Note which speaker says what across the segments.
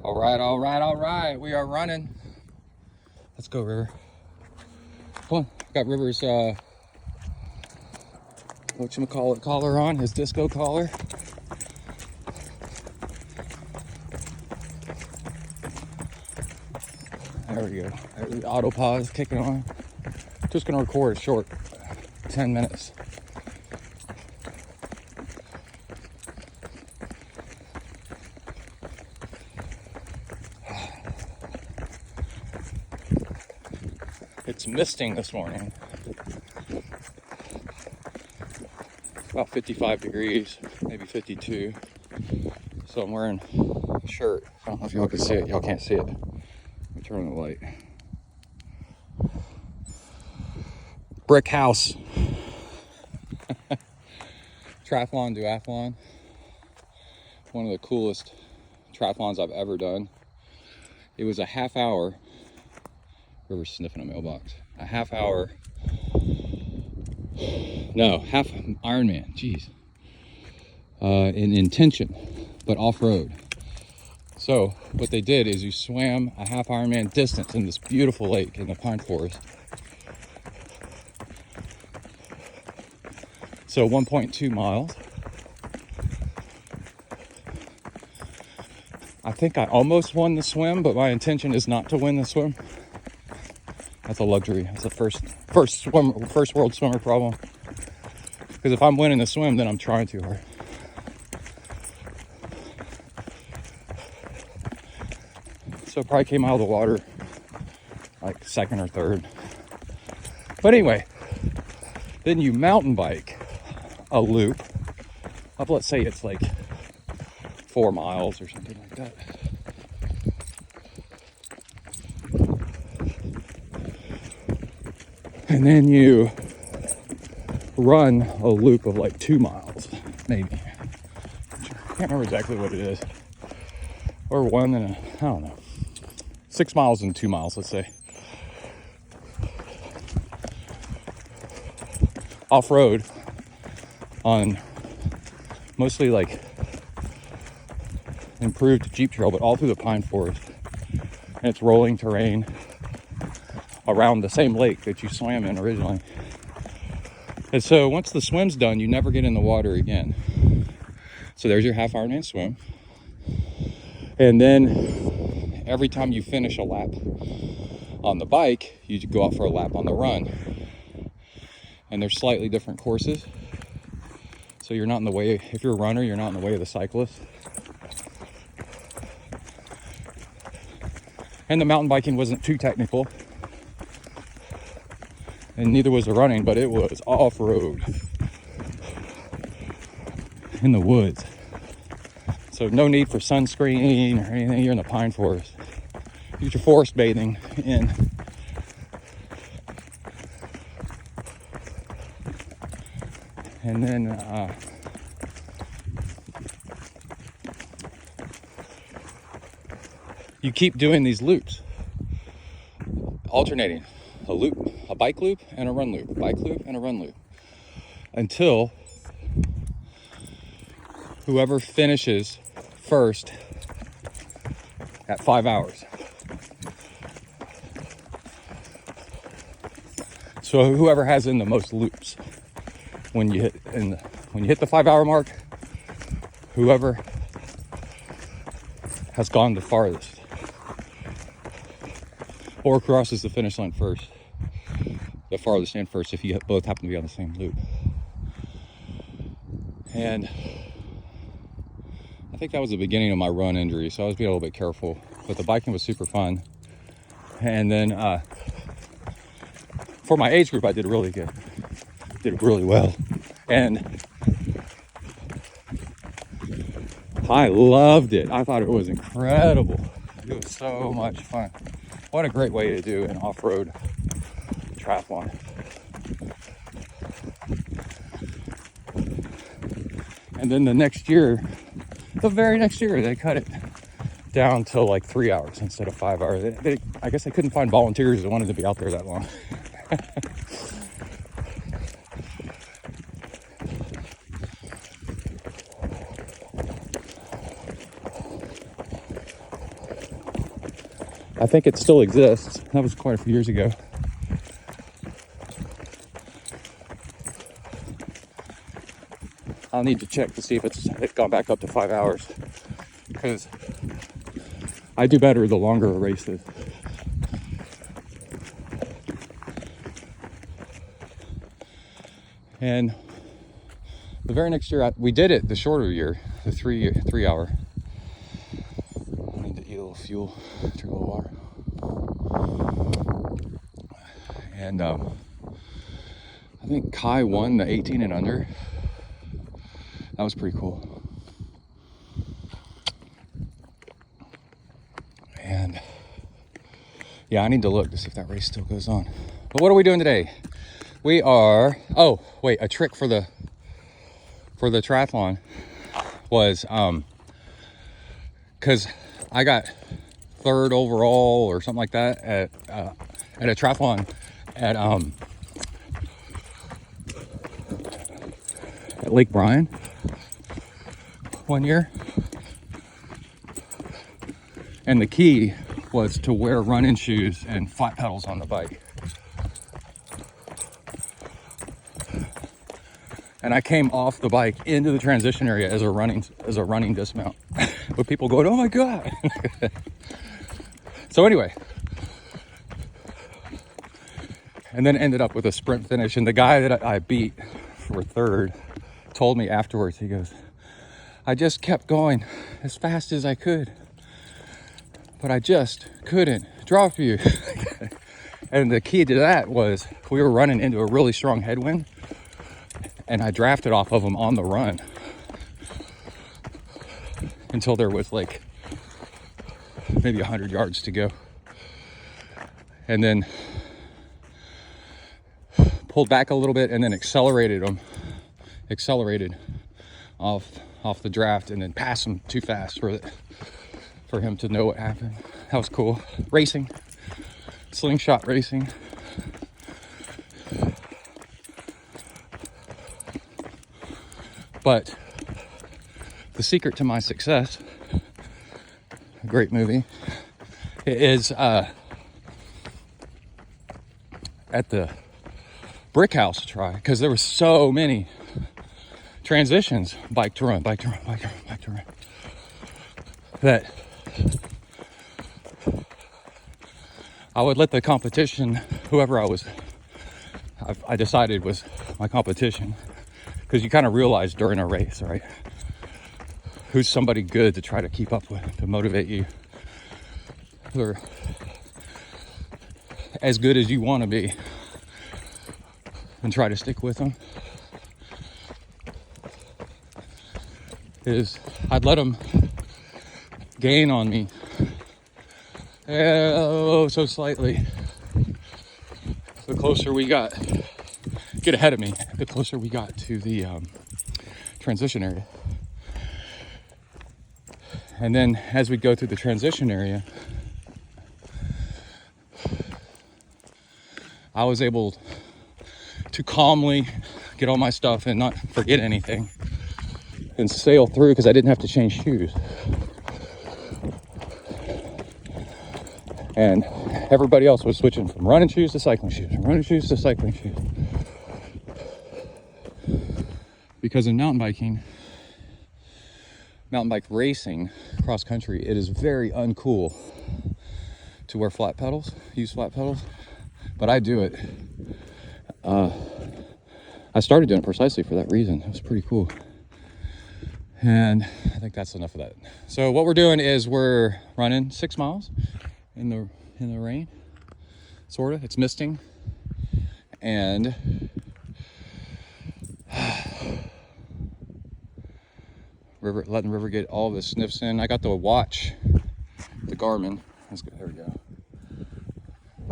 Speaker 1: All right. We are running. Let's go, River. Come on. Got River's, whatchamacallit collar on, his disco collar. There we go. The auto pause kicking on. Just gonna record a short 10 minutes. It's misting this morning. It's about 55 degrees, maybe 52. So I'm wearing a shirt. I don't know if y'all can see it. Y'all can't see it. Let me turn on the light. Brick house. Triathlon, duathlon. One of the coolest triathlons I've ever done. It was a half hour. River's sniffing a mailbox. A half hour. No, half Ironman. Jeez. In intention, but off-road. So what they did is you swam a half Ironman distance in this beautiful lake in the pine forest. So 1.2 miles. I think I almost won the swim, but my intention is not to win the swim. That's a luxury. That's a first world swimmer problem. Because if I'm winning the swim, then I'm trying too hard. So probably came out of the water like second or third. But anyway, then you mountain bike a loop of, let's say it's like 4 miles or something like that. And then you run a loop of like 2 miles, maybe. I can't remember exactly what it is. Or one and I don't know. 6 miles and 2 miles, let's say. Off-road on mostly like improved Jeep trail, but all through the pine forest. And it's rolling terrain around the same lake that you swam in originally. And so once the swim's done, you never get in the water again. So there's your half Ironman swim. And then every time you finish a lap on the bike, you go out for a lap on the run. And they're slightly different courses. So you're not in the way, if you're a runner, you're not in the way of the cyclist. And the mountain biking wasn't too technical. And neither was the running, but it was off-road in the woods. So no need for sunscreen or anything. You're in the pine forest. You get your forest bathing in. And then you keep doing these loops, alternating a loop, a bike loop and a run loop, a bike loop and a run loop, until whoever finishes first at 5 hours. So whoever has in the most loops when you hit the 5 hour mark, whoever has gone the farthest or crosses the finish line first, the farthest in first, if you both happen to be on the same loop. And I think that was the beginning of my run injury, so I was being a little bit careful, but the biking was super fun. And then for my age group, I did really good, did really well. And I loved it. I thought it was incredible. It was so much fun. What a great way to do an off-road triathlon. And then the very next year, they cut it down to like 3 hours instead of 5 hours. I guess they couldn't find volunteers that wanted to be out there that long. I think it still exists. That was quite a few years ago. I'll need to check to see if it's gone back up to 5 hours, because I do better the longer a race is. And the very next year, we did it the shorter year, the 3 hour. I need to eat a little fuel, drink a little water. And I think Kai won the 18 and under. That was pretty cool. And yeah, I need to look to see if that race still goes on. But what are we doing today? We are, oh wait, a trick for the triathlon was, cause I got 3rd overall or something like that at a triathlon at Lake Bryan one year. And the key was to wear running shoes and flat pedals on the bike. And I came off the bike into the transition area as a running dismount, with people going, "Oh my God!" So anyway, and then ended up with a sprint finish. And the guy that I beat for 3rd told me afterwards. He goes, "I just kept going as fast as I could, but I just couldn't drop you." And the key to that was we were running into a really strong headwind, and I drafted off of him on the run until there was like maybe 100 yards to go. And then pulled back a little bit and then accelerated off the draft, and then passed him too fast for him to know what happened. That was cool. Racing, slingshot racing. But the secret to my success, a great movie, is at the brick house try, because there were so many transitions, bike to run, that I would let the competition, whoever I decided was my competition, because you kind of realize during a race, right, who's somebody good to try to keep up with, to motivate you, who are as good as you want to be, and try to stick with them. Is I'd let them gain on me, so slightly. The closer we get ahead of me, the closer we got to the transition area. And then as we go through the transition area, I was able to calmly get all my stuff and not forget anything and sail through, because I didn't have to change shoes. And everybody else was switching from running shoes to cycling shoes, and running shoes to cycling shoes. Because in mountain bike racing, cross country, it is very uncool to wear flat pedals, use flat pedals. But I do it. I started doing it precisely for that reason. It was pretty cool. And I think that's enough of that. So what we're doing is we're running 6 miles in the rain, sort of. It's misting, and letting River get all the sniffs in. I got the watch, the Garmin. Let's go. There we go.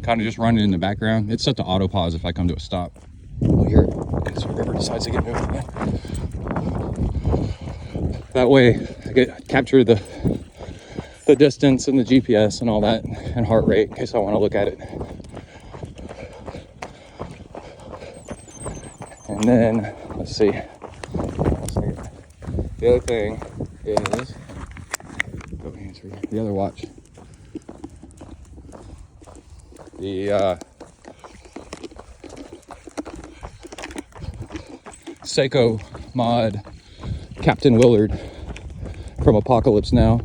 Speaker 1: Kind of just running in the background. It's set to auto pause if I come to a stop. We'll hear it because River decides to get moving again. That way I capture the distance and the GPS and all that, and heart rate in case I want to look at it. And then let's see. The other thing is the other watch. the Seiko mod Captain Willard from Apocalypse Now.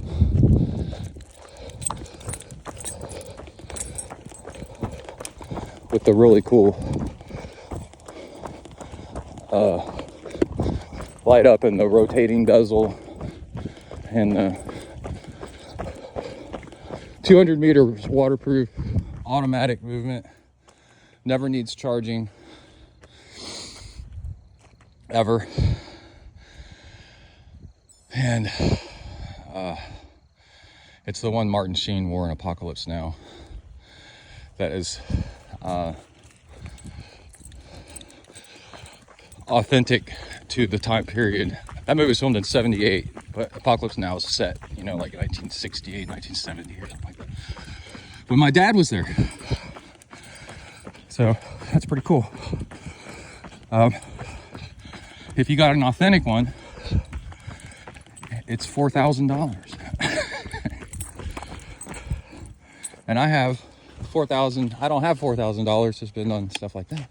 Speaker 1: With the really cool light up and the rotating bezel and the 200 meters waterproof automatic movement. Never needs charging ever. And it's the one Martin Sheen wore in Apocalypse Now. That is authentic to the time period. That movie was filmed in 78, but Apocalypse Now is set, you know, like 1968, 1970 or something like that. When my dad was there. So that's pretty cool. If you got an authentic one, it's $4,000. And I have $4,000. I don't have $4,000 to spend on stuff like that.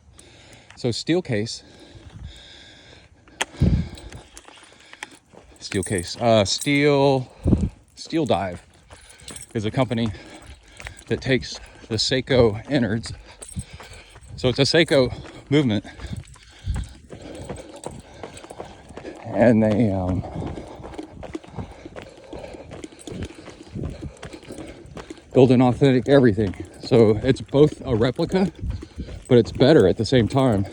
Speaker 1: So Steeldive is a company that takes the Seiko innards. So it's a Seiko movement, and they build an authentic everything. So it's both a replica, but it's better at the same time.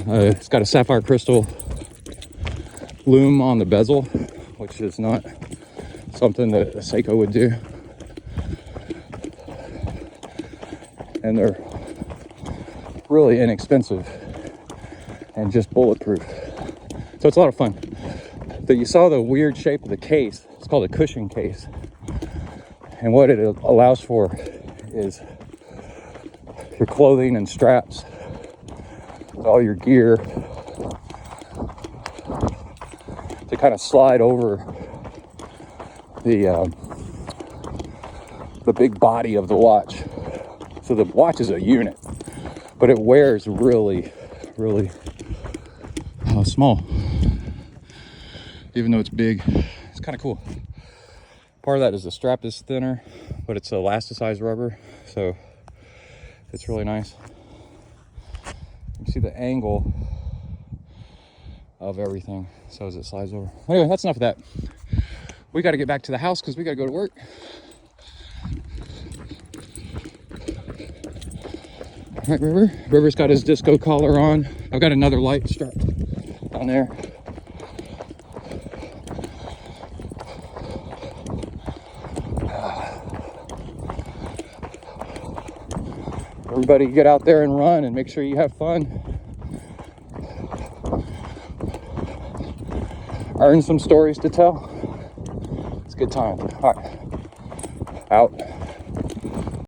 Speaker 1: It's got a sapphire crystal loom on the bezel, which is not something that a Seiko would do. And they're really inexpensive and just bulletproof. So it's a lot of fun. But you saw the weird shape of the case. It's called a cushion case. And what it allows for is your clothing and straps, all your gear, to kind of slide over the big body of the watch. So the watch is a unit, but it wears really, really small. Even though it's big, it's kind of cool. Part of that is the strap is thinner, but it's elasticized rubber, so it's really nice. You can see the angle of everything, so as it slides over. Anyway, that's enough of that. We got to get back to the house because we got to go to work. All right, River's got his disco collar on. I've got another light strapped down there. Everybody get out there and run and make sure you have fun. Earn some stories to tell. It's a good time. All right.